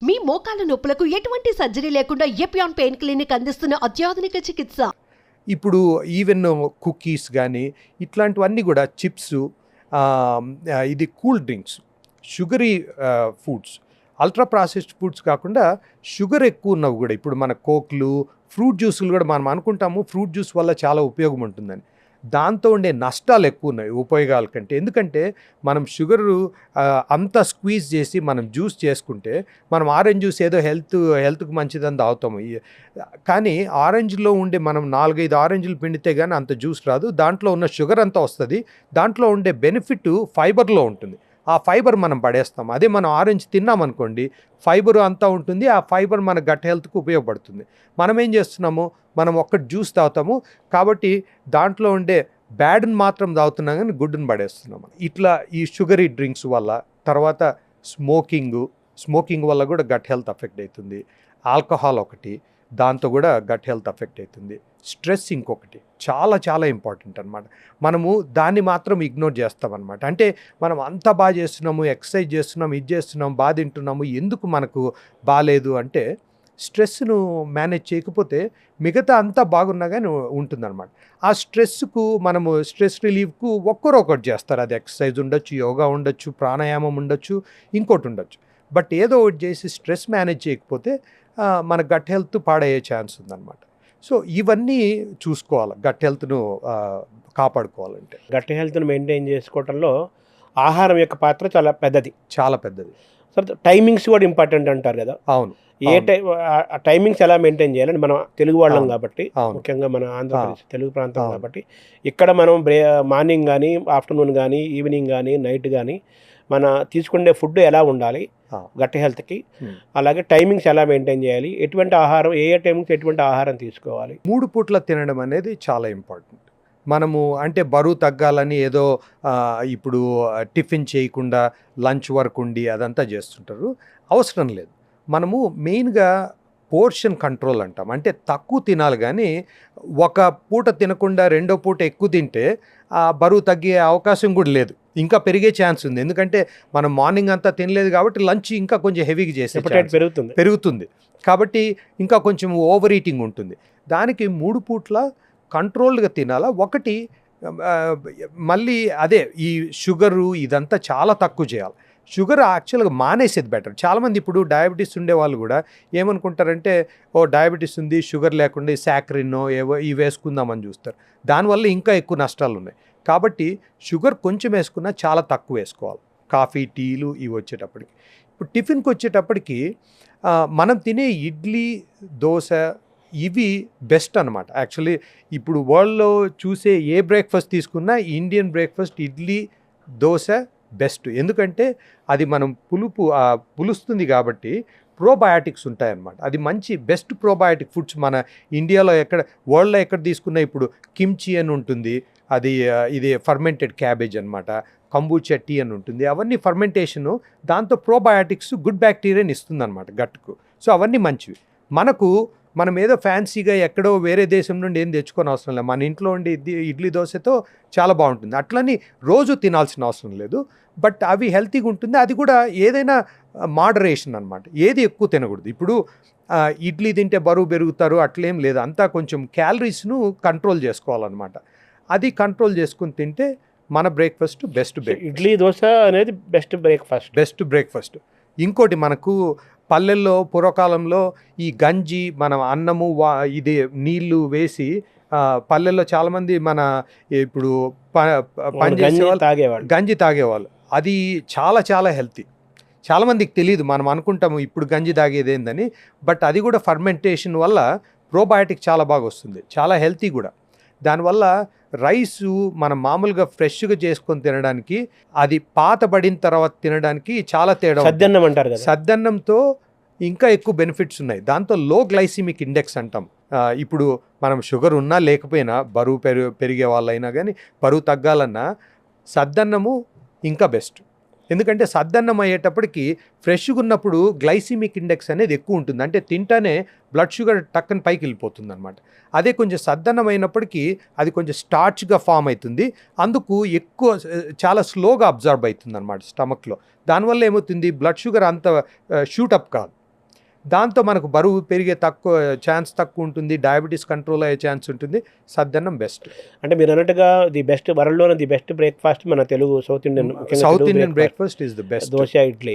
మీ మోకాల నొప్పులకు ఎటువంటి సర్జరీ లేకుండా ఎపియాన్ పెయిన్ క్లినిక్ అందిస్తున్న అత్యాధునిక చికిత్స. ఇప్పుడు ఈవెన్ కుకీస్ కానీ ఇట్లాంటివన్నీ కూడా చిప్స్, ఇది cool drinks, sugary foods, ultra processed foods కాకుండా షుగర్ ఎక్కువ ఉన్నవి కూడా. ఇప్పుడు మన కోక్లు, ఫ్రూట్ జ్యూసులు కూడా మనం అనుకుంటాము ఫ్రూట్ జ్యూస్ వల్ల చాలా ఉపయోగం ఉంటుందని. దాంతో ఉండే నష్టాలు ఎక్కువ ఉన్నాయి ఉపయోగాల కంటే. ఎందుకంటే మనం షుగరు అంతా స్క్వీజ్ చేసి మనం జ్యూస్ చేసుకుంటే, మనం ఆరెంజ్ జ్యూస్ ఏదో హెల్త్కి మంచిదని తాగుతాము. కానీ ఆరెంజ్లో ఉండే మనం 4-5 ఆరెంజ్లు పిండితే కానీ అంత జ్యూస్ రాదు. దాంట్లో ఉన్న షుగర్ అంతా వస్తుంది. దాంట్లో ఉండే బెనిఫిట్ ఫైబర్లో ఉంటుంది. ఆ ఫైబర్ మనం పడేస్తాం. అదే మనం ఆరెంజ్ తిన్నామనుకోండి, ఫైబర్ అంతా ఉంటుంది. ఆ ఫైబర్ మన గట్ హెల్త్కి ఉపయోగపడుతుంది. మనం ఏం చేస్తున్నాము, మనం ఒక్కటి జ్యూస్ తాగుతాము కాబట్టి దాంట్లో ఉండే బ్యాడ్ని మాత్రం తాగుతున్నాం కానీ గుడ్డుని పడేస్తున్నాము. ఇట్లా ఈ షుగరీ డ్రింక్స్ వల్ల, తర్వాత స్మోకింగ్ వల్ల కూడా గట్ హెల్త్ అఫెక్ట్ అవుతుంది. ఆల్కహాల్ ఒకటి, దాంతో కూడా గట్ హెల్త్ అఫెక్ట్ అవుతుంది. స్ట్రెస్ ఇంకొకటి చాలా చాలా ఇంపార్టెంట్ అనమాట. మనము దాన్ని మాత్రం ఇగ్నోర్ చేస్తామన్నమాట. అంటే మనం అంత బాగా చేస్తున్నాము, ఎక్సర్సైజ్ చేస్తున్నాము, ఇది చేస్తున్నాము, బాగా తింటున్నాము, ఎందుకు మనకు బాగాలేదు అంటే స్ట్రెస్ను మేనేజ్ చేయకపోతే మిగతా అంతా బాగున్నా కానీ ఉంటుందన్నమాట. ఆ స్ట్రెస్కు మనము స్ట్రెస్ రిలీఫ్కు ఒక్కరొకటి చేస్తారు. అది ఎక్సర్సైజ్ ఉండొచ్చు, యోగా ఉండొచ్చు, ప్రాణాయామం ఉండొచ్చు, ఇంకోటి ఉండొచ్చు. బట్ ఏదో ఒకటి చేసి స్ట్రెస్ మేనేజ్ చేయకపోతే మన గట్ హెల్త్ పాడయ్యే ఛాన్స్ ఉందన్నమాట. సో ఇవన్నీ చూసుకోవాలి గట్ హెల్త్ను కాపాడుకోవాలంటే. గట్ హెల్త్ను మెయింటైన్ చేసుకోవడంలో ఆహారం యొక్క పాత్ర చాలా పెద్దది. సార్ టైమింగ్స్ కూడా ఇంపార్టెంట్ అంటారు కదా. అవును. టైమింగ్స్ ఎలా మెయింటైన్ చేయాలని, మనం తెలుగు వాళ్ళం కాబట్టి, ముఖ్యంగా మన ఆంధ్రప్రదేశ్ తెలుగు ప్రాంతం కాబట్టి, ఇక్కడ మనం మార్నింగ్ కానీ, ఆఫ్టర్నూన్ కానీ, ఈవినింగ్ కానీ, నైట్ కానీ మన తీసుకునే ఫుడ్ ఎలా ఉండాలి గట్ హెల్త్కి, అలాగే టైమింగ్స్ ఎలా మెయింటైన్ చేయాలి, ఎటువంటి ఆహారం, ఏ టైమింగ్స్ ఎటువంటి ఆహారం తీసుకోవాలి. 3 పూట్ల తినడం అనేది చాలా ఇంపార్టెంట్. మనము అంటే బరువు తగ్గాలని ఏదో ఇప్పుడు టిఫిన్ చేయకుండా లంచ్ వరకు ఉండి అదంతా చేస్తుంటారు. అవసరం లేదు. మనము మెయిన్గా పోర్షన్ కంట్రోల్ అంటాం. అంటే తక్కువ తినాలి, కానీ ఒక పూట తినకుండా రెండో పూట ఎక్కువ తింటే బరువు తగ్గే అవకాశం కూడా లేదు, ఇంకా పెరిగే ఛాన్స్ ఉంది. ఎందుకంటే మనం మార్నింగ్ అంతా తినలేదు కాబట్టి లంచ్ ఇంకా కొంచెం హెవీగా చేసే పెరుగుతుంది కాబట్టి ఇంకా కొంచెం ఓవర్ ఈటింగ్ ఉంటుంది. దానికి 3 పూట్ల కంట్రోల్డ్గా తినాలా. ఒకటి మళ్ళీ అదే ఈ షుగరు ఇదంతా చాలా తక్కువ చేయాలి. షుగర్ యాక్చువల్గా మానేసేది బెటర్. చాలామంది ఇప్పుడు డయాబెటీస్ ఉండే వాళ్ళు కూడా ఏమనుకుంటారంటే, డయాబెటీస్ ఉంది, షుగర్ లేకుండా సాక్రిన్నో ఏవో ఇవి వేసుకుందామని చూస్తారు. దానివల్ల ఇంకా ఎక్కువ నష్టాలు ఉన్నాయి. కాబట్టి షుగర్ కొంచెం వేసుకున్నా చాలా తక్కువ వేసుకోవాలి. కాఫీ, టీలు ఇవి వచ్చేటప్పటికి. ఇప్పుడు టిఫిన్కి వచ్చేటప్పటికి మనం తినే ఇడ్లీ, దోశ ఇవి బెస్ట్ అనమాట. యాక్చువల్లీ ఇప్పుడు వరల్డ్లో చూసే ఏ బ్రేక్ఫాస్ట్ తీసుకున్నా Indian breakfast idli, dosa best. ఎందుకంటే అది మనం పులుస్తుంది కాబట్టి ప్రోబయాటిక్స్ ఉంటాయన్నమాట. అది మంచి బెస్ట్ ప్రోబయాటిక్ ఫుడ్స్ మన ఇండియాలో వరల్డ్లో ఎక్కడ తీసుకున్నా. ఇప్పుడు కిమ్చి అని ఉంటుంది, ఇది ఫర్మెంటెడ్ క్యాబేజ్ అనమాట. కంబూచా టీ అని ఉంటుంది. అవన్నీ ఫర్మెంటేషను, దాంతో ప్రోబయాటిక్స్ గుడ్ బ్యాక్టీరియాని ఇస్తుంది అనమాట గట్కు. సో అవన్నీ మంచివి. మనం ఏదో ఫ్యాన్సీగా ఎక్కడో వేరే దేశం నుండి ఏం తెచ్చుకొని అవసరం లేదు. మన ఇంట్లో ఉండి ఇడ్లీ దోశతో చాలా బాగుంటుంది. అట్లని రోజు తినాల్సిన అవసరం లేదు. బట్ అవి హెల్తీగా ఉంటుంది. అది కూడా ఏదైనా మోడరేషన్ అనమాట. ఏది ఎక్కువ తినకూడదు. ఇప్పుడు ఇడ్లీ తింటే బరువు పెరుగుతారు అట్లేం లేదు. అంతా కొంచెం క్యాలరీస్ను కంట్రోల్ చేసుకోవాలన్నమాట. అది కంట్రోల్ చేసుకుని తింటే మన బ్రేక్ఫాస్ట్ బెస్ట్. ఇడ్లీ దోశ అనేది బెస్ట్ బ్రేక్ఫాస్ట్. ఇంకోటి మనకు పల్లెల్లో పూర్వకాలంలో ఈ గంజి, మనం అన్నము ఇది నీళ్లు వేసి పల్లెల్లో చాలామంది మన ఇప్పుడు గంజి తాగేవాళ్ళు. అది చాలా చాలా హెల్తీ. చాలామందికి తెలియదు. మనం అనుకుంటాము ఇప్పుడు గంజి తాగేది ఏందని. బట్ అది కూడా ఫర్మెంటేషన్ వల్ల ప్రోబయాటిక్ చాలా బాగా వస్తుంది, చాలా హెల్తీ కూడా. దానివల్ల రైసు మనం మామూలుగా ఫ్రెష్గా చేసుకొని తినడానికి, అది పాతబడిన తర్వాత తినడానికి చాలా తేడా. సద్దన్నం అంటారు కదా, సద్దన్నంతో ఇంకా ఎక్కువ బెనిఫిట్స్ ఉన్నాయి. దాంతో లో గ్లైసిమిక్ ఇండెక్స్ అంటాం. ఇప్పుడు మనం షుగర్ ఉన్నా లేకపోయినా, బరువు పెరిగే వాళ్ళైనా కానీ బరువు తగ్గాలన్నా సద్దన్నము ఇంకా బెస్ట్. ఎందుకంటే సద్దన్నం అయ్యేటప్పటికి ఫ్రెష్గా ఉన్నప్పుడు గ్లైసిమిక్ ఇండెక్స్ అనేది ఎక్కువ ఉంటుంది. అంటే తింటానే బ్లడ్ షుగర్ టక్కన పైకి వెళ్ళిపోతుంది అనమాట. అదే కొంచెం సద్దన్నం అయినప్పటికీ అది కొంచెం స్టార్చ్గా ఫామ్ అవుతుంది. అందుకు ఎక్కువ చాలా స్లోగా అబ్జర్వ్ అవుతుంది అనమాట స్టమక్లో. దానివల్ల ఏమవుతుంది, బ్లడ్ షుగర్ అంత షూటప్ కాదు. దాంతో మనకు బరువు పెరిగే ఛాన్స్ తక్కువ ఉంటుంది, డయాబెటీస్ కంట్రోల్ అయ్యే ఛాన్స్ ఉంటుంది. సద్దన్నం బెస్ట్. అంటే మీరు అన్నట్టుగా వరల్డ్లోనే ది బెస్ట్ బ్రేక్ఫాస్ట్ మన Telugu south Indian breakfast is the best. Dosa idli.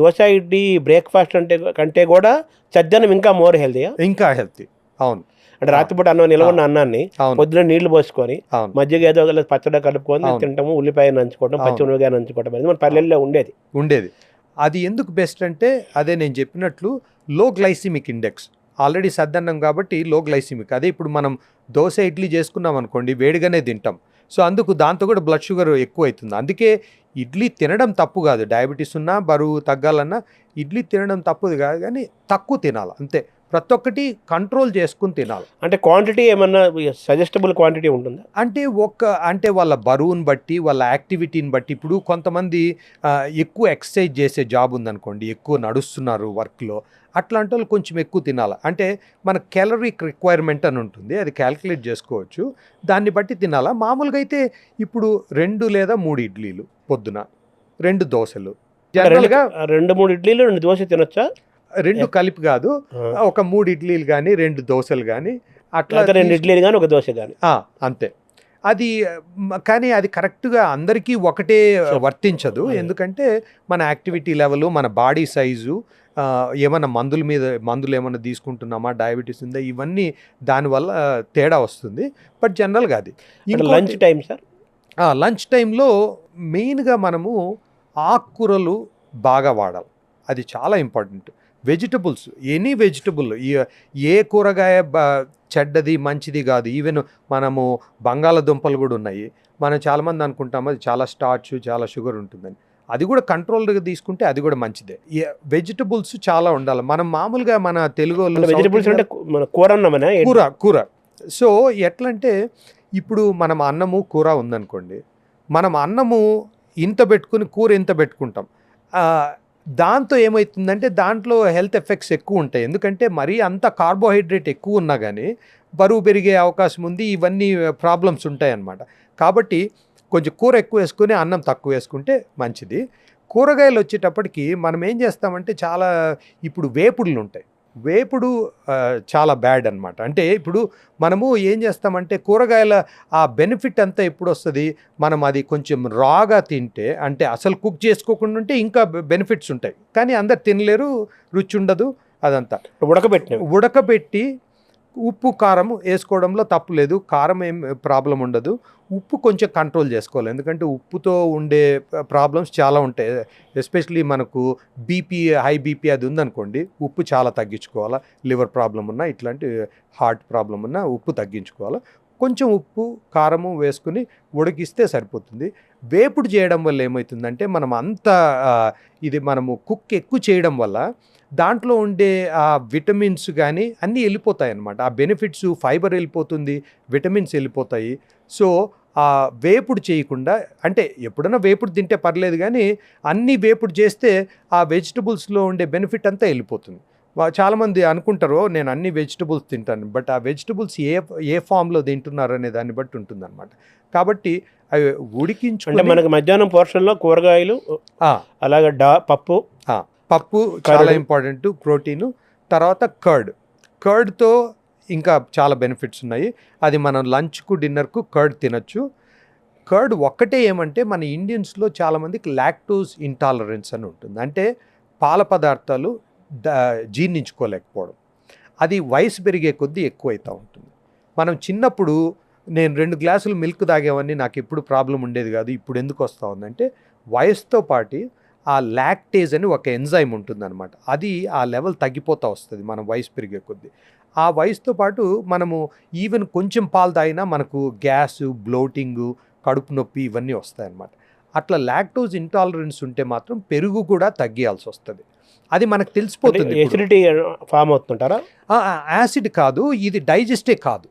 Dosa idli breakfast కంటే కూడా సద్దన్నం ఇంకా మోర్ హెల్తీయా? ఇంకా హెల్తీ. అవును. అంటే రాత్రిపూట నిలవన్న అన్నాన్ని పొద్దున నీళ్లు పోసుకొని మజ్జిగ ఏదో పచ్చడి కలుపుకొని తింటాము, ఉల్లిపాయ నంచుకోవడం, పచ్చిమిరపకాయ నంచుకోవడం అనేది మన పల్లెల్లో ఉండేది. అది ఎందుకు బెస్ట్ అంటే అదే నేను చెప్పినట్లు లో గ్లైసిమిక్ ఇండెక్స్. ఆల్రెడీ సద్దన్నం కాబట్టి లో గ్లైసిమిక్. అదే ఇప్పుడు మనం దోశ ఇడ్లీ చేసుకున్నాం అనుకోండి, వేడిగానే తింటాం. సో అందుకు దాంతో కూడా బ్లడ్ షుగర్ ఎక్కువ అవుతుంది. అందుకే ఇడ్లీ తినడం తప్పు కాదు, డయాబెటీస్ ఉన్నా బరువు తగ్గాలన్నా ఇడ్లీ తినడం తప్పుది కాదు, కానీ తక్కువ తినాలి అంతే. ప్రతి ఒక్కటి కంట్రోల్ చేసుకుని తినాలి. అంటే క్వాంటిటీ ఏమన్నా సజెస్టబుల్ క్వాంటిటీ ఉంటుందా? అంటే వాళ్ళ బరువుని బట్టి, వాళ్ళ యాక్టివిటీని బట్టి. ఇప్పుడు కొంతమంది ఎక్కువ ఎక్సర్సైజ్ చేసే జాబ్ ఉందనుకోండి, ఎక్కువ నడుస్తున్నారు వర్క్లో, అట్లాంటి వాళ్ళు కొంచెం ఎక్కువ తినాలి. అంటే మన క్యాలరీక్ రిక్వైర్మెంట్ అని ఉంటుంది, అది క్యాల్కులేట్ చేసుకోవచ్చు, దాన్ని బట్టి తినాలా. మామూలుగా అయితే ఇప్పుడు 2 లేదా 3 ఇడ్లీలు పొద్దున, 2 దోశలు, జనరల్గా 2-3 ఇడ్లీలు 2 దోశ తినొచ్చా? 2 కలిపి కాదు, ఒక 3 ఇడ్లీలు కానీ 2 దోశలు కానీ అట్లా, 2 ఇడ్లీలు కానీ 1 దోశ కానీ, అంతే. అది కానీ అది కరెక్ట్గా అందరికీ ఒకటే వర్తించదు. ఎందుకంటే మన యాక్టివిటీ లెవెల్, మన బాడీ సైజు, ఏమన్నా మందులు ఏమన్నా తీసుకుంటున్నామా, డయాబెటీస్ ఉందా, ఇవన్నీ దానివల్ల తేడా వస్తుంది. బట్ జనరల్గా అది లంచ్ టైం సార్. లంచ్ టైంలో మెయిన్గా మనము ఆకుకూరలు బాగా వాడాలి, అది చాలా ఇంపార్టెంట్. వెజిటబుల్స్, ఎనీ వెజిటబుల్, ఏ కూరగాయ చెడ్డది మంచిది కాదు. ఈవెన్ మనము బంగాళదుంపలు కూడా ఉన్నాయి. మనం చాలామంది అనుకుంటాము అది చాలా స్టార్చ్, చాలా షుగర్ ఉంటుందని. అది కూడా కంట్రోల్గా తీసుకుంటే అది కూడా మంచిదే. వెజిటబుల్స్ చాలా ఉండాలి. మనం మామూలుగా మన తెలుగు వెజిటబుల్స్ అంటే కూర. సో ఎట్లంటే ఇప్పుడు మనం అన్నము కూర ఉందనుకోండి, మనం అన్నము ఇంత పెట్టుకుని కూర ఇంత పెట్టుకుంటాం. దాంతో ఏమవుతుందంటే దాంట్లో హెల్త్ ఎఫెక్ట్స్ ఎక్కువ ఉంటాయి. ఎందుకంటే మరీ అంత కార్బోహైడ్రేట్ ఎక్కువ ఉన్నా కానీ బరువు పెరిగే అవకాశం ఉంది, ఇవన్నీ ప్రాబ్లమ్స్ ఉంటాయన్నమాట. కాబట్టి కొంచెం కూర ఎక్కువ వేసుకొని అన్నం తక్కువ వేసుకుంటే మంచిది. కూరగాయలు వచ్చేటప్పటికి మనం ఏం చేస్తామంటే ఇప్పుడు వేపుడులు ఉంటాయి. వేపుడు చాలా బ్యాడ్ అనమాట. అంటే ఇప్పుడు మనము ఏం చేస్తామంటే కూరగాయల ఆ బెనిఫిట్ అంతా ఎప్పుడు వస్తుంది, మనం అది కొంచెం రాగా తింటే, అంటే అసలు కుక్ చేసుకోకుండా ఉంటే ఇంకా బెనిఫిట్స్ ఉంటాయి. కానీ అందరు తినలేరు, రుచి ఉండదు. అదంతా ఉడకబెట్టి ఉప్పు కారం వేసుకోవడంలో తప్పు లేదు, కారం ఏం ప్రాబ్లం ఉండదు. ఉప్పు కొంచెం కంట్రోల్ చేసుకోవాలి, ఎందుకంటే ఉప్పుతో ఉండే ప్రాబ్లమ్స్ చాలా ఉంటాయి. ఎస్పెషలీ మనకు హై బీపీ అది ఉందనుకోండి, ఉప్పు చాలా తగ్గించుకోవాలా. లివర్ ప్రాబ్లం ఉన్నా, ఇట్లాంటి హార్ట్ ప్రాబ్లం ఉన్నా ఉప్పు తగ్గించుకోవాలా. కొంచెం ఉప్పు కారము వేసుకుని ఉడికిస్తే సరిపోతుంది. వేపుడు చేయడం వల్ల ఏమవుతుందంటే మనము కుక్ ఎక్కువ చేయడం వల్ల దాంట్లో ఉండే ఆ విటమిన్స్ కానీ అన్నీ వెళ్ళిపోతాయి అన్నమాట. ఆ బెనిఫిట్స్, ఫైబర్ వెళ్ళిపోతుంది, విటమిన్స్ వెళ్ళిపోతాయి. సో ఆ వేపుడు చేయకుండా, అంటే ఎప్పుడైనా వేపుడు తింటే పర్లేదు, కానీ అన్నీ వేపుడు చేస్తే ఆ వెజిటబుల్స్లో ఉండే బెనిఫిట్ అంతా వెళ్ళిపోతుంది. చాలామంది అనుకుంటారు నేను అన్ని వెజిటబుల్స్ తింటాను, బట్ ఆ వెజిటబుల్స్ ఏ ఫామ్లో తింటున్నారు అనే దాన్ని బట్టి ఉంటుందన్నమాట. కాబట్టి అవి ఉడికించుకుంటే మనకు మధ్యాహ్నం పోర్షన్లో కూరగాయలు, అలాగే పప్పు చాలా ఇంపార్టెంట్, ప్రోటీను. తర్వాత కర్డ్తో ఇంకా చాలా బెనిఫిట్స్ ఉన్నాయి. అది మనం లంచ్కు డిన్నర్కు కర్డ్ తినచ్చు. కర్డ్ ఒక్కటే ఏమంటే మన ఇండియన్స్లో చాలామందికి లాక్టోజ్ ఇంటాలరెన్స్ అని ఉంటుంది. అంటే పాల పదార్థాలు జీర్ణించుకోలేకపోవడం, అది వయసు పెరిగే కొద్దీ ఎక్కువైతూ ఉంటుంది. మనం చిన్నప్పుడు నేను 2 గ్లాసులు మిల్క్ తాగేవన్నీ నాకు ఎప్పుడు ప్రాబ్లం ఉండేది కాదు. ఇప్పుడు ఎందుకు వస్తూ ఉందంటే వయసుతో పాటు ఆ లాక్టేజ్ అని ఒక ఎంజైమ్ ఉంటుందన్నమాట, అది ఆ లెవెల్ తగ్గిపోతూ వస్తుంది మనం వయసు పెరిగే కొద్దీ. ఆ వయసుతో పాటు మనము ఈవెన్ కొంచెం పాలు తాగినా మనకు గ్యాసు, బ్లోటింగు, కడుపు నొప్పి ఇవన్నీ వస్తాయన్నమాట. అట్లా లాక్టోజ్ ఇంటాలరెన్స్ ఉంటే మాత్రం పెరుగు కూడా తగ్గియాల్సి వస్తుంది. అది మనకు తెలిసిపోతుంది. Acidity form అవుతుంటారా? యాసిడ్ కాదు, ఇది డైజెస్టే కాదు.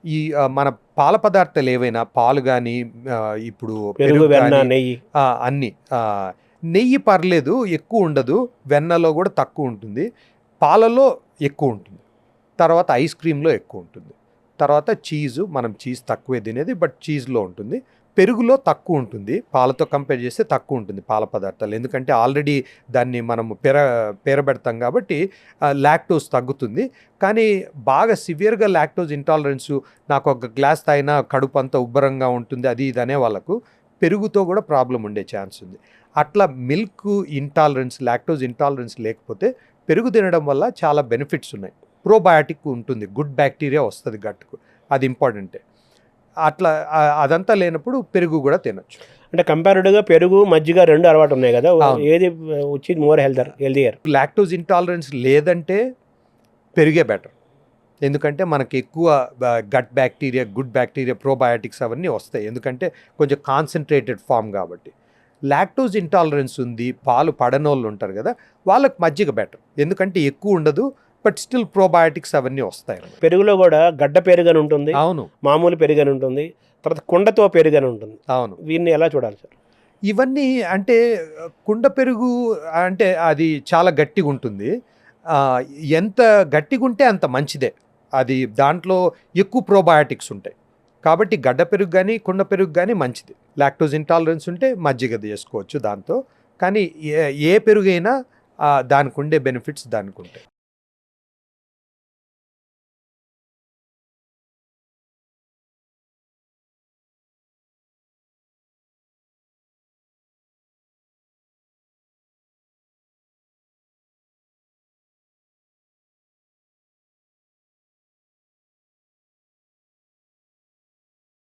ఈ మన పాల పదార్థాలు ఏవైనా, పాలు కానీ, ఇప్పుడు పెరుగు, వెన్న, నెయ్యి, అన్నీ. నెయ్యి పర్లేదు, ఎక్కువ ఉండదు. వెన్నలో కూడా తక్కువ ఉంటుంది, పాలలో ఎక్కువ ఉంటుంది, తర్వాత ఐస్ క్రీమ్లో ఎక్కువ ఉంటుంది, తర్వాత చీజు, మనం చీజ్ తక్కువే తినేది, బట్ చీజ్లో ఉంటుంది. పెరుగులో తక్కువ ఉంటుంది, పాలతో కంపేర్ చేస్తే తక్కువ ఉంటుంది పాల పదార్థాలు, ఎందుకంటే ఆల్రెడీ దాన్ని మనము పేరబెడతాం కాబట్టి లాక్టోజ్ తగ్గుతుంది. కానీ బాగా సివియర్గా లాక్టోజ్ ఇంటాలరెన్స్, నాకు ఒక గ్లాస్ తాగినా కడుపు అంతా ఉబ్బరంగా ఉంటుంది అది ఇది అనే వాళ్ళకు పెరుగుతో కూడా ప్రాబ్లం ఉండే ఛాన్స్ ఉంది. అట్లా మిల్క్ ఇంటాలరెన్స్, లాక్టోజ్ ఇంటాలరెన్స్ లేకపోతే పెరుగు తినడం వల్ల చాలా బెనిఫిట్స్ ఉన్నాయి. ప్రోబయాటిక్ ఉంటుంది, గుడ్ బ్యాక్టీరియా వస్తుంది గట్టుకు, అది ఇంపార్టెంటే. అట్లా అదంతా లేనప్పుడు పెరుగు కూడా తినొచ్చు. అంటే కంపారిటివ్గా పెరుగు మజ్జిగ 2 అలవాటు ఉన్నాయి కదా, ఏది వచ్చి మోర్ హెల్దియర్? లాక్టోజ్ ఇంటాలరెన్స్ లేదంటే పెరిగే బెటర్, ఎందుకంటే మనకి ఎక్కువ gut bacteria, good bacteria, probiotics అవన్నీ వస్తాయి, ఎందుకంటే కొంచెం కాన్సన్ట్రేటెడ్ ఫామ్ కాబట్టి. లాక్టోజ్ ఇంటాలరెన్స్ ఉంది, పాలు పడనోళ్ళు ఉంటారు కదా, వాళ్ళకి మజ్జిగ బెటర్, ఎందుకంటే ఎక్కువ ఉండదు, బట్ స్టిల్ ప్రోబయాటిక్స్ అవన్నీ వస్తాయి. పెరుగులో కూడా గడ్డ పెరుగని ఉంటుంది, అవును, మామూలు పెరుగని ఉంటుంది, తర్వాత కుండతో పెరుగని ఉంటుంది. అవును, వీటిని ఎలా చూడాలి సార్? ఇవన్నీ అంటే కుండ పెరుగు అంటే అది చాలా గట్టిగా ఉంటుంది, ఎంత గట్టిగా ఉంటే అంత మంచిదే, అది దాంట్లో ఎక్కువ ప్రోబయాటిక్స్ ఉంటాయి కాబట్టి గడ్డ పెరుగు కానీ కుండ పెరుగు కానీ మంచిది. లాక్టోజ్ ఇంటాలరెన్స్ ఉంటే మజ్జిగ చేసుకోవచ్చు దాంతో, కానీ ఏ పెరుగైనా దానికి ఉండే బెనిఫిట్స్ దానికి ఉంటాయి.